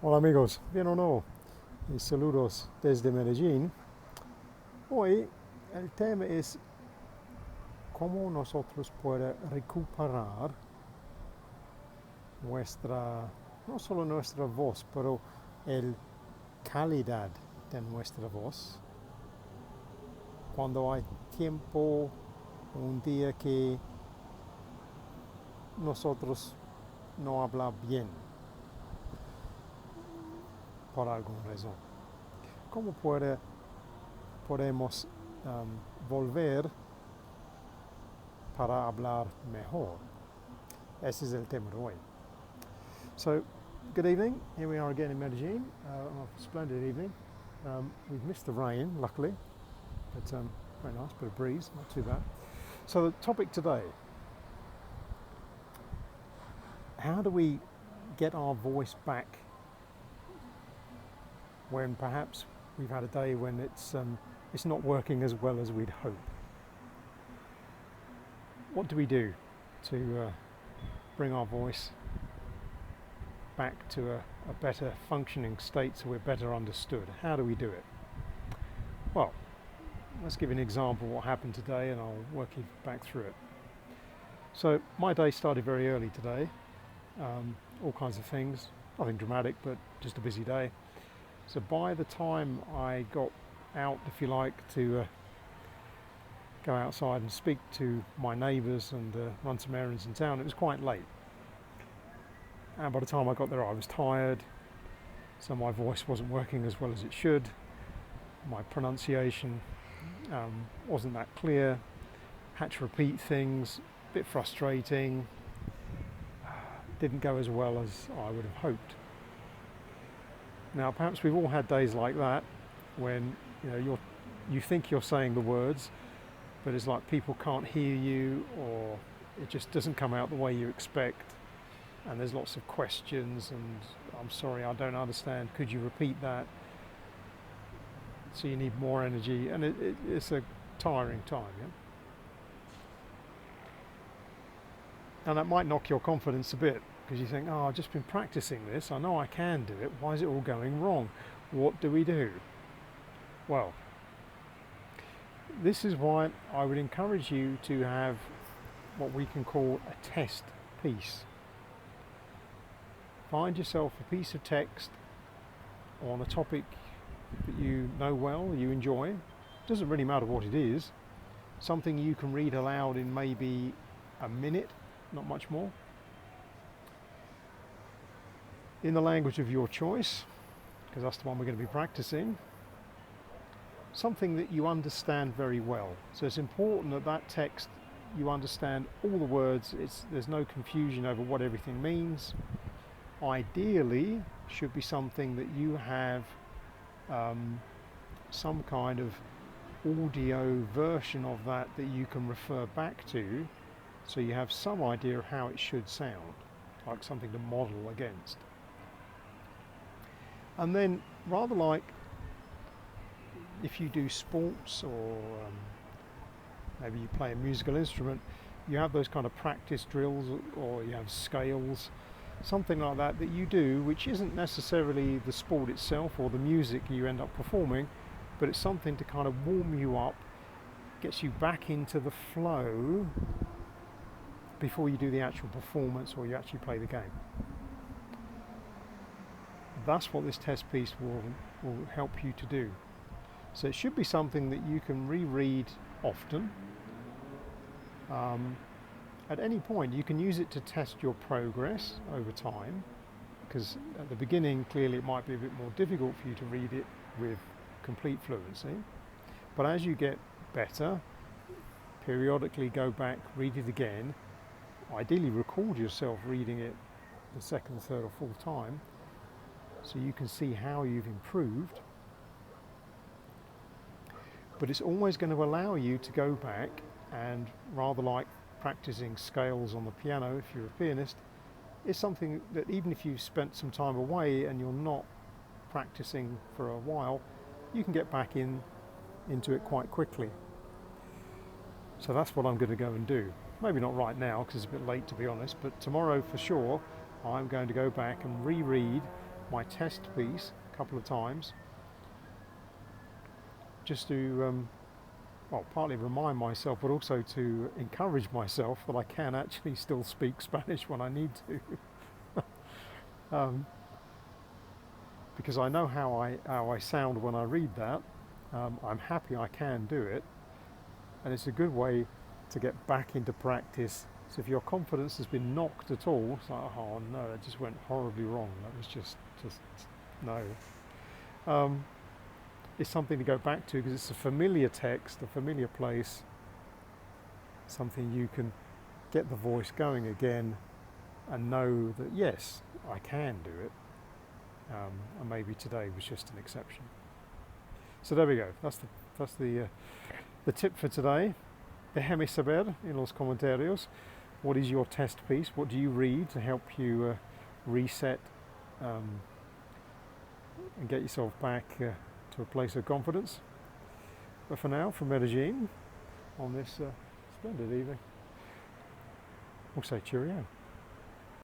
Hola amigos, bien o no, y saludos desde Medellín. Hoy el tema es cómo nosotros podemos recuperar nuestra, no solo nuestra voz, pero el calidad de nuestra voz cuando hay tiempo, un día que nosotros no habla bien por alguna razón. ¿Cómo podemos volver para hablar mejor? Ese es el tema de hoy. So, good evening. Here we are again in Medellin. A splendid evening. We've missed the rain, luckily, but very nice, bit of breeze, not too bad. So, the topic today: how do we get our voice back when perhaps we've had a day when it's not working as well as we'd hope? What do we do to bring our voice back to a better functioning state so we're better understood? How do we do it? Well, let's give you an example of what happened today and I'll work you back through it. So my day started very early today, all kinds of things, nothing dramatic but just a busy day. So by the time I got out, if you like, to go outside and speak to my neighbours and run some errands in town, it was quite late. And by the time I got there I was tired, so my voice wasn't working as well as it should. My pronunciation wasn't that clear, had to repeat things, a bit frustrating, didn't go as well as I would have hoped. Now perhaps we've all had days like that when you think you're saying the words, but it's like people can't hear you, or it just doesn't come out the way you expect, and there's lots of questions and I'm sorry, I don't understand, could you repeat that? So you need more energy, and it's a tiring time, yeah? And that might knock your confidence a bit because you think, oh, I've just been practicing this, I know I can do it, why is it all going wrong? What do we do? Well, this is why I would encourage you to have what we can call a test piece. Find yourself a piece of text on a topic that you know well, you enjoy. Doesn't really matter what it is. Something you can read aloud in maybe a minute, not much more. In the language of your choice, because that's the one we're going to be practicing. Something that you understand very well. So it's important that that text, you understand all the words, there's no confusion over what everything means. Ideally, should be something that you have some kind of audio version of that you can refer back to, so you have some idea of how it should sound, like something to model against. And then, rather like if you do sports or maybe you play a musical instrument, you have those kind of practice drills, or you have scales, something like that you do, which isn't necessarily the sport itself or the music you end up performing, but it's something to kind of warm you up, gets you back into the flow before you do the actual performance or you actually play the game. That's what this test piece will help you to do. So it should be something that you can reread often. At any point you can use it to test your progress over time, because at the beginning clearly it might be a bit more difficult for you to read it with complete fluency, but as you get better, periodically go back, read it again, ideally record yourself reading it the second, third or fourth time so you can see how you've improved. But it's always going to allow you to go back and, rather like practicing scales on the piano if you're a pianist, it's something that even if you've spent some time away and you're not practicing for a while, you can get back into it quite quickly. So that's what I'm going to go and do. Maybe not right now because it's a bit late to be honest, but tomorrow for sure I'm going to go back and reread my test piece a couple of times, just to well, partly remind myself, but also to encourage myself that I can actually still speak Spanish when I need to. Because I know how I sound when I read that. I'm happy I can do it, and it's a good way to get back into practice. So if your confidence has been knocked at all, it's like, oh no, that just went horribly wrong. That was just no. It's something to go back to because it's a familiar text, a familiar place, something you can get the voice going again and know that yes, I can do it. And maybe today was just an exception. So there we go. That's the tip for today. Déjame saber en los comentarios. What is your test piece? What do you read to help you reset and get yourself back to a place of confidence? But for now, from Medellin, on this splendid evening, we'll say cheerio.